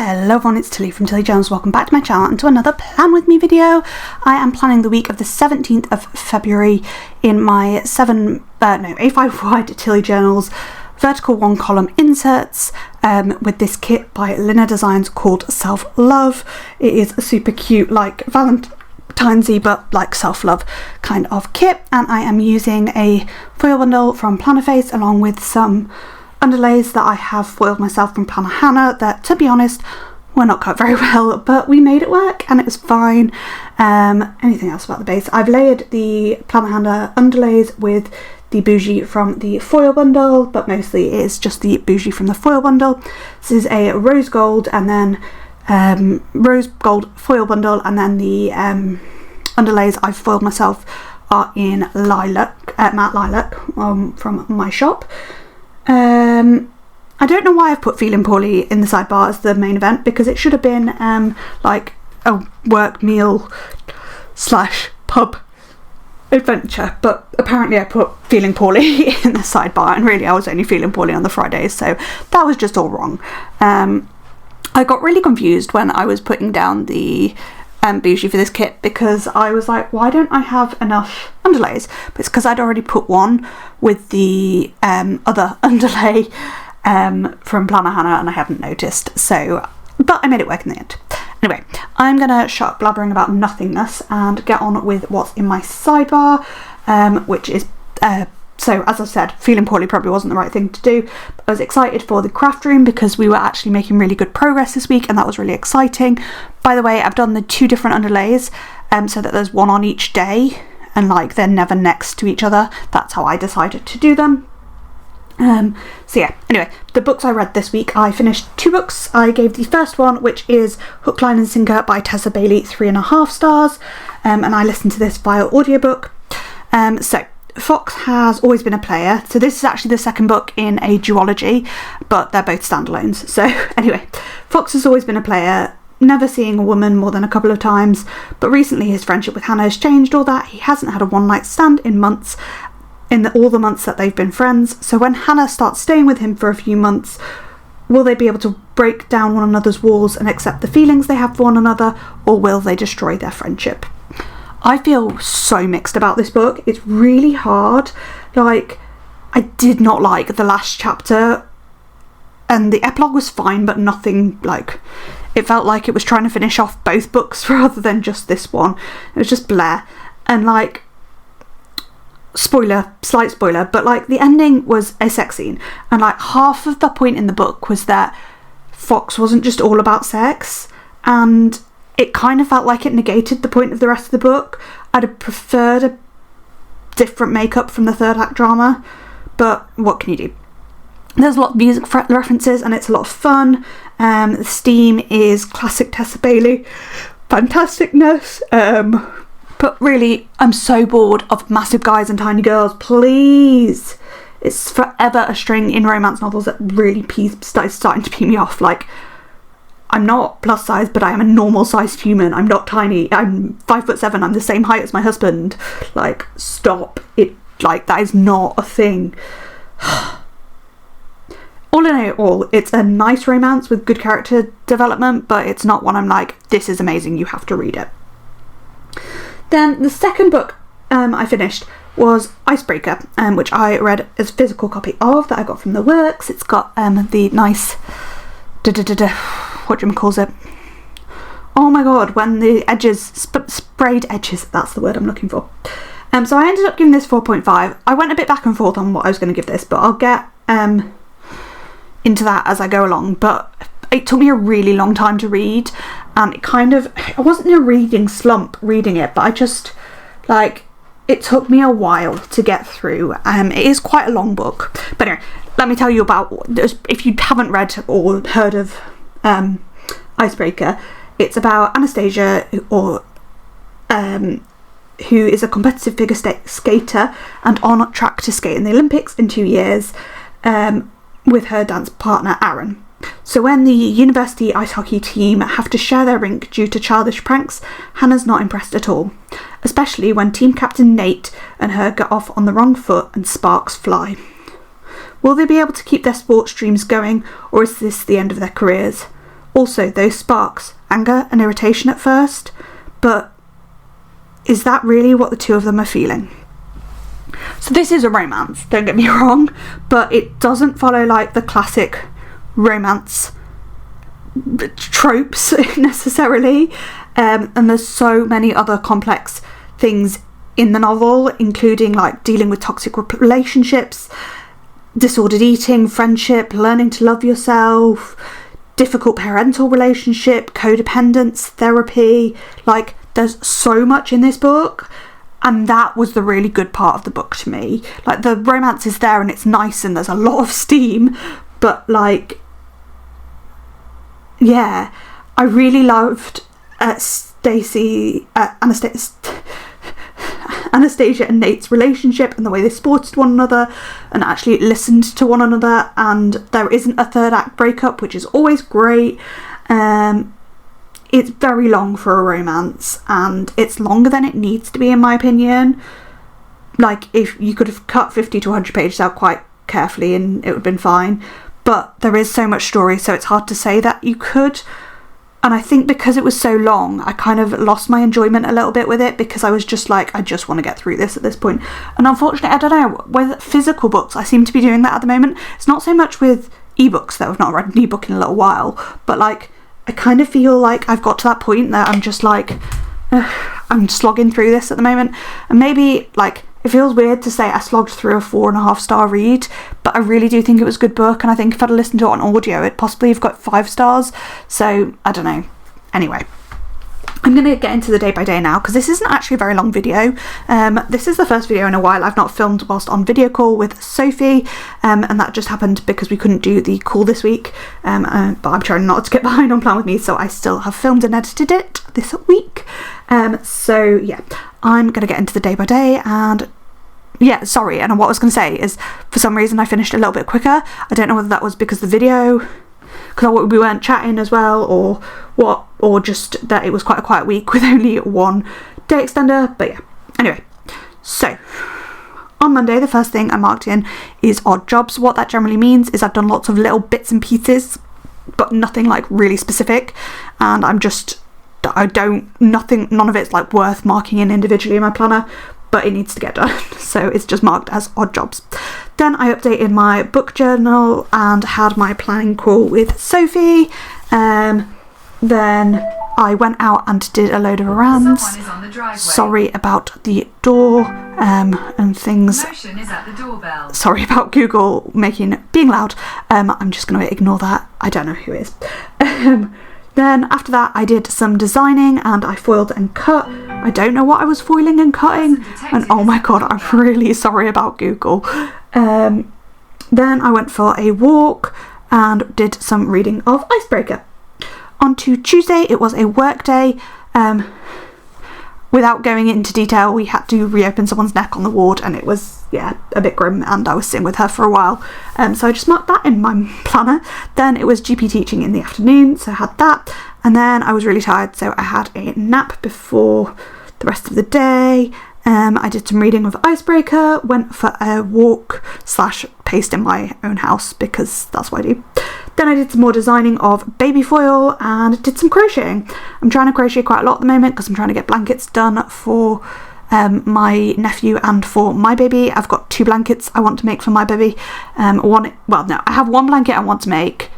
Hello everyone, it's Tilly from Tilly Jones. Welcome back to my channel and to another Plan With Me video. I am planning the week of the 17th of February in my A5 wide Tilly Journals vertical one column inserts with this kit by Lynner Designs called Self Love. It is a super cute, like Valentine's-y but like self-love kind of kit, and I am using a foil bundle from Planner Face along with some underlays that I have foiled myself from Planner Hannah that, to be honest, were not cut very well, but we made it work and it was fine. Anything else about the base? I've layered the Planner Hannah underlays with the bougie from the foil bundle, but mostly it's just the bougie from the foil bundle. This is a rose gold and then rose gold foil bundle, and then the underlays I've foiled myself are in lilac, matte lilac from my shop. I don't know why I've put Feeling Poorly in the sidebar as the main event, because it should have been like a work meal / pub adventure, but apparently I put Feeling Poorly in the sidebar, and really I was only feeling poorly on the Fridays, so that was just all wrong. I got really confused when I was putting down the bougie for this kit, because I was like, why don't I have enough underlays? But it's because I'd already put one with the other underlay from Planner Hannah and I hadn't noticed, so, but I made it work in the end. Anyway, I'm gonna shut up blabbering about nothingness and get on with what's in my sidebar, which is so, as I said, Feeling Poorly probably wasn't the right thing to do. I was excited for the craft room because we were actually making really good progress this week, and that was really exciting. By the way, I've done the two different underlays so that there's one on each day, and like they're never next to each other. That's how I decided to do them. So yeah, anyway, the books I read this week, I finished 2 books. I gave the first one, which is Hook, Line and Sinker by Tessa Bailey, 3.5 stars, and I listened to this via audiobook. So Fox has always been a player, so this is actually the second book in a duology, but they're both standalones. So anyway, Fox has always been a player, never seeing a woman more than a couple of times, but recently his friendship with Hannah has changed all that. He hasn't had a one-night stand in months, all the months that they've been friends. So when Hannah starts staying with him for a few months, will they be able to break down one another's walls and accept the feelings they have for one another, or will they destroy their friendship? I feel so mixed about this book. It's really hard. Like, I did not like the last chapter, and the epilogue was fine, but nothing, like, it felt like it was trying to finish off both books rather than just this one. It was just bleh. And like, slight spoiler, but like the ending was a sex scene, and like half of the point in the book was that Fox wasn't just all about sex, and it kind of felt like it negated the point of the rest of the book. I'd have preferred a different makeup from the third act drama, but what can you do? There's a lot of music references and it's a lot of fun. The steam is classic Tessa Bailey fantasticness, but really I'm so bored of massive guys and tiny girls. Please, it's forever a string in romance novels that really starting to pee me off. Like, I'm not plus size, but I am a normal sized human. I'm not tiny. I'm 5'7". I'm the same height as my husband. Like, stop it. Like, that is not a thing. All in all, it's a nice romance with good character development, but it's not one I'm like, this is amazing, you have to read it. Then the second book I finished was Icebreaker, which I read as a physical copy of that I got from the works. It's got the nice what Jim calls it. Oh my god, when the edges, sprayed edges, that's the word I'm looking for. So I ended up giving this 4.5. I went a bit back and forth on what I was going to give this, but I'll get into that as I go along. But it took me a really long time to read, and it kind of, I wasn't in a reading slump reading it, but I just, like, it took me a while to get through. It is quite a long book. But anyway, let me tell you about, if you haven't read or heard of Icebreaker, it's about Anastasia, who is a competitive figure skater and on track to skate in the Olympics in 2 years with her dance partner Aaron. So when the university ice hockey team have to share their rink due to childish pranks, Hannah's not impressed at all, especially when team captain Nate and her get off on the wrong foot and sparks fly. Will they be able to keep their sports dreams going, or is this the end of their careers? Also, those sparks anger and irritation at first, but is that really what the two of them are feeling? So this is a romance, don't get me wrong, but it doesn't follow like the classic romance tropes necessarily, and there's so many other complex things in the novel, including like dealing with toxic relationships, disordered eating, friendship, learning to love yourself, difficult parental relationship, codependence, therapy. Like, there's so much in this book, and that was the really good part of the book to me. Like, the romance is there and it's nice and there's a lot of steam, but like, yeah, I really loved Anastasia and Nate's relationship and the way they supported one another and actually listened to one another, and there isn't a third act breakup, which is always great. It's very long for a romance, and it's longer than it needs to be, in my opinion. Like, if you could have cut 50 to 100 pages out quite carefully and it would have been fine, but there is so much story, so it's hard to say that you could. And I think because it was so long, I kind of lost my enjoyment a little bit with it, because I was just like, I just want to get through this at this point. And unfortunately, I don't know, with physical books, I seem to be doing that at the moment. It's not so much with ebooks, though I've not read an ebook in a little while, but like, I kind of feel like I've got to that point that I'm just like, I'm slogging through this at the moment. And maybe, like, it feels weird to say I slogged through a 4.5-star read, but I really do think it was a good book, and I think if I'd listened to it on audio, it possibly have got 5 stars. So, I don't know. Anyway, I'm going to get into the day by day now, because this isn't actually a very long video. This is the first video in a while I've not filmed whilst on video call with Sophie, and that just happened because we couldn't do the call this week, but I'm trying not to get behind on Plan With Me, so I still have filmed and edited it this week. So yeah, I'm going to get into the day by day. And yeah, sorry, and what I was going to say is, for some reason I finished a little bit quicker. I don't know whether that was because the video, because we weren't chatting as well, or what, or just that it was quite a quiet week with only one day extender. But yeah, anyway, so on Monday, the first thing I marked in is odd jobs. What that generally means is I've done lots of little bits and pieces, but nothing like really specific, and none of it's like worth marking in individually in my planner, but it needs to get done, so it's just marked as odd jobs. Then I updated my book journal and had my planning call with Sophie. Then I went out and did a load of errands. Sorry about the door and things. Motion is at the doorbell. Sorry about Google being loud. I'm just going to ignore that. I don't know who is. Then after that I did some designing and I foiled and cut. I don't know what I was foiling and cutting, and oh my god, I'm really sorry about Google. Then I went for a walk and did some reading of Icebreaker. On to Tuesday, it was a work day. Without going into detail, we had to reopen someone's neck on the ward, and it was, yeah, a bit grim, and I was sitting with her for a while. So I just marked that in my planner. Then it was GP teaching in the afternoon, so I had that. And then I was really tired, so I had a nap before the rest of the day. I did some reading of Icebreaker, went for a walk / paced in my own house, because that's what I do. Then I did some more designing of baby foil and did some crocheting. I'm trying to crochet quite a lot at the moment because I'm trying to get blankets done for my nephew and for my baby. I've got 2 blankets I want to make for my baby. I have 1 blanket I want to make.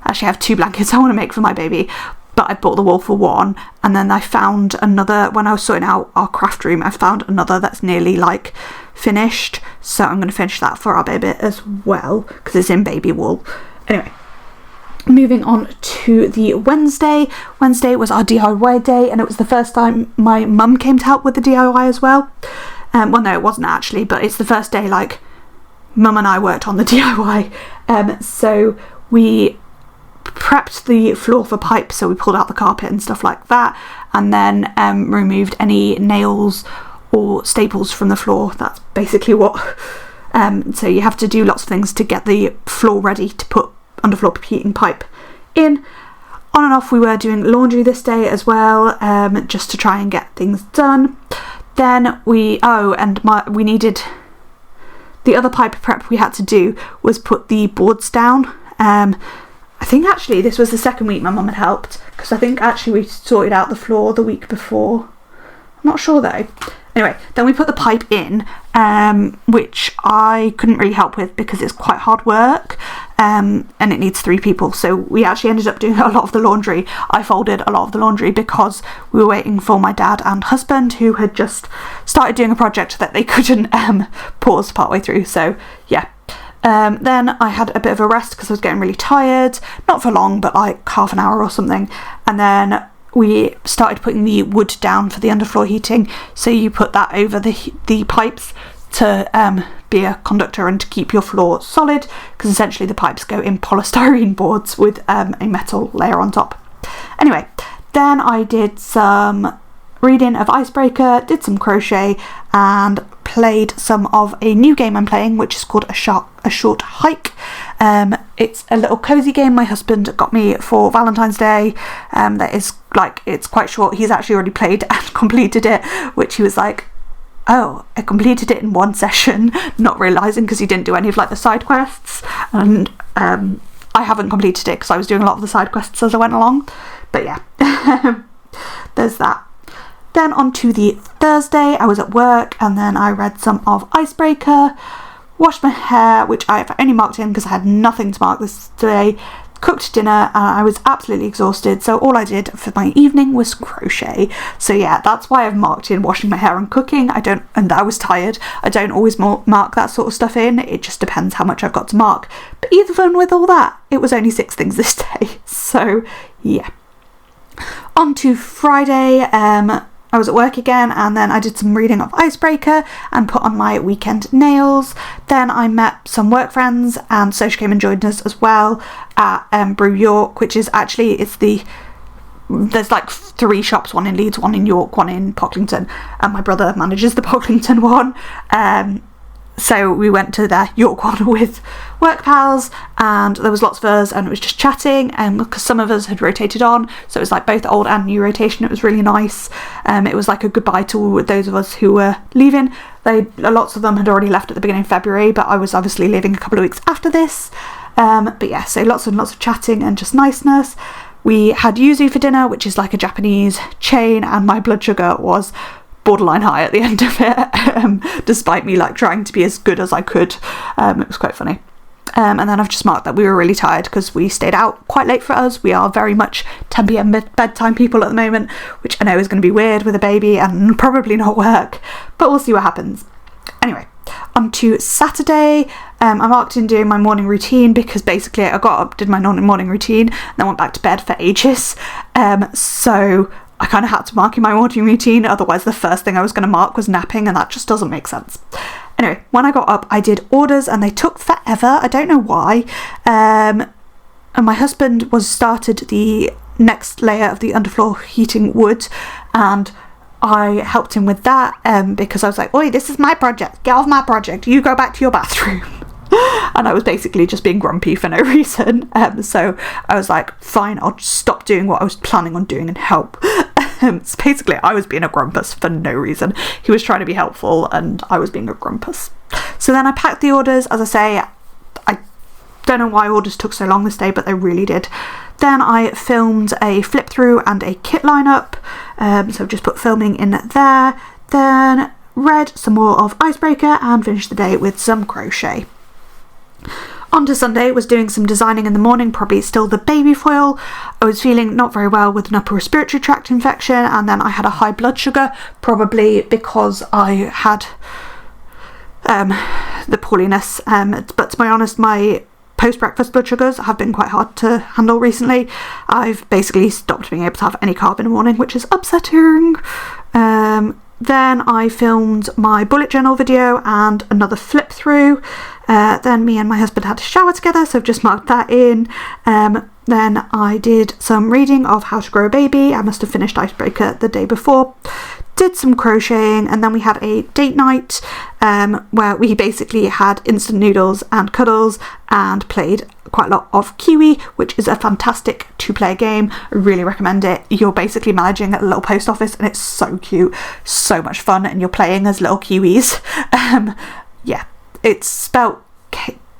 Actually, I have 2 blankets I want to make for my baby, but I bought the wool for 1, and then I found another, when I was sorting out our craft room, I found another that's nearly like finished, so I'm going to finish that for our baby as well, because it's in baby wool. Anyway, moving on to the Wednesday. Wednesday was our DIY day, and it was the first time my mum came to help with the DIY as well. Well, no, it wasn't actually, but it's the first day like mum and I worked on the DIY. So we prepped the floor for pipes, so we pulled out the carpet and stuff like that, and then removed any nails or staples from the floor. That's basically what so you have to do lots of things to get the floor ready to put underfloor heating pipe in. On and off, we were doing laundry this day as well, just to try and get things done. Then we needed, the other pipe prep we had to do was put the boards down. I I think actually this was the second week my mum had helped, because I think actually we sorted out the floor the week before. I'm not sure though. Anyway, then we put the pipe in, which I couldn't really help with because it's quite hard work, and it needs 3 people. So we actually ended up doing a lot of the laundry. I folded a lot of the laundry because we were waiting for my dad and husband, who had just started doing a project that they couldn't pause partway through. So yeah. Then I had a bit of a rest because I was getting really tired. Not for long, but like half an hour or something. And then we started putting the wood down for the underfloor heating. So you put that over the pipes to be a conductor and to keep your floor solid, because essentially the pipes go in polystyrene boards with a metal layer on top. Anyway, then I did some reading of Icebreaker, did some crochet, and played some of a new game I'm playing, which is called A Short Hike. It's a little cozy game my husband got me for Valentine's Day. That is like, it's quite short. He's actually already played and completed it, which he was like, oh, I completed it in one session, not realising because he didn't do any of like the side quests, and I haven't completed it because I was doing a lot of the side quests as I went along. But yeah, there's that. Then on to the Thursday, I was at work and then I read some of Icebreaker, washed my hair, which I've only marked in because I had nothing to mark this today, cooked dinner, and I was absolutely exhausted, so all I did for my evening was crochet. So yeah, that's why I've marked in washing my hair and cooking. And I was tired. I don't always mark that sort of stuff in. It just depends how much I've got to mark. But even with all that, it was only 6 things this day. So yeah. On to Friday, I was at work again, and then I did some reading of Icebreaker and put on my weekend nails. Then I met some work friends, and Socia came and joined us as well at Brew York, which is actually, there's like 3 shops, one in Leeds, one in York, one in Pocklington, and my brother manages the Pocklington one. So we went to the York one with work pals, and there was lots of us, and it was just chatting, and because some of us had rotated on, so it was like both old and new rotation. It was really nice. It was like a goodbye to those of us who were leaving. Lots of them had already left at the beginning of February, but I was obviously leaving a couple of weeks after this. But yeah, so lots and lots of chatting and just niceness. We had yuzu for dinner, which is like a Japanese chain, and my blood sugar was borderline high at the end of it, despite me like trying to be as good as I could. It was quite funny. And then I've just marked that we were really tired because we stayed out quite late for us. We are very much 10 p.m. bedtime people at the moment, which I know is going to be weird with a baby and probably not work, but we'll see what happens. Anyway, on to Saturday. I marked in doing my morning routine because basically I got up, did my morning routine, and then went back to bed for ages. So I kind of had to mark in my morning routine, otherwise the first thing I was going to mark was napping, and that just doesn't make sense. Anyway, when I got up, I did orders, and they took forever. I don't know why. And my husband started the next layer of the underfloor heating wood, and I helped him with that because I was like, oi, this is my project. Get off my project. You go back to your bathroom. And I was basically just being grumpy for no reason. So I was like, fine, I'll just stop doing what I was planning on doing and help. So basically, I was being a grumpus for no reason. He was trying to be helpful and I was being a grumpus. So then I packed the orders. As I say, I don't know why orders took so long this day, but they really did. Then I filmed a flip through and a kit lineup. So I've just put filming in there. Then read some more of Icebreaker and finished the day with some crochet. On to Sunday, was doing some designing in the morning, probably still the baby foil. I was feeling not very well with an upper respiratory tract infection, and then I had a high blood sugar, probably because I had the poorliness. But to be honest, my post-breakfast blood sugars have been quite hard to handle recently. I've basically stopped being able to have any carb in the morning, which is upsetting. Then I filmed my bullet journal video and another flip through. Then me and my husband had a shower together, so I've just marked that in. Then I did some reading of How to Grow a Baby. I must have finished Icebreaker the day before. Did some crocheting, and then we had a date night where we basically had instant noodles and cuddles and played quite a lot of Kiwi, which is a fantastic 2-player game. I really recommend it. You're basically managing a little post office and it's so cute, so much fun, and you're playing as little Kiwis. Yeah, it's spelt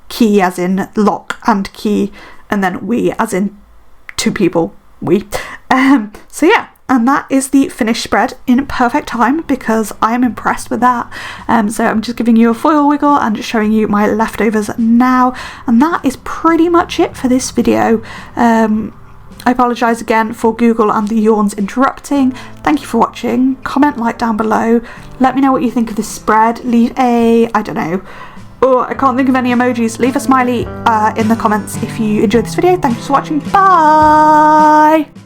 key as in lock and key, and then we as in two people, we. So yeah, and that is the finished spread in perfect time because I am impressed with that. So I'm just giving you a foil wiggle and just showing you my leftovers now, and that is pretty much it for this video. I apologise again for Google and the yawns interrupting. Thank you for watching. Comment, like down below. Let me know what you think of this spread. Leave a, I don't know, oh, I can't think of any emojis. Leave a smiley in the comments if you enjoyed this video. Thank you for watching. Bye!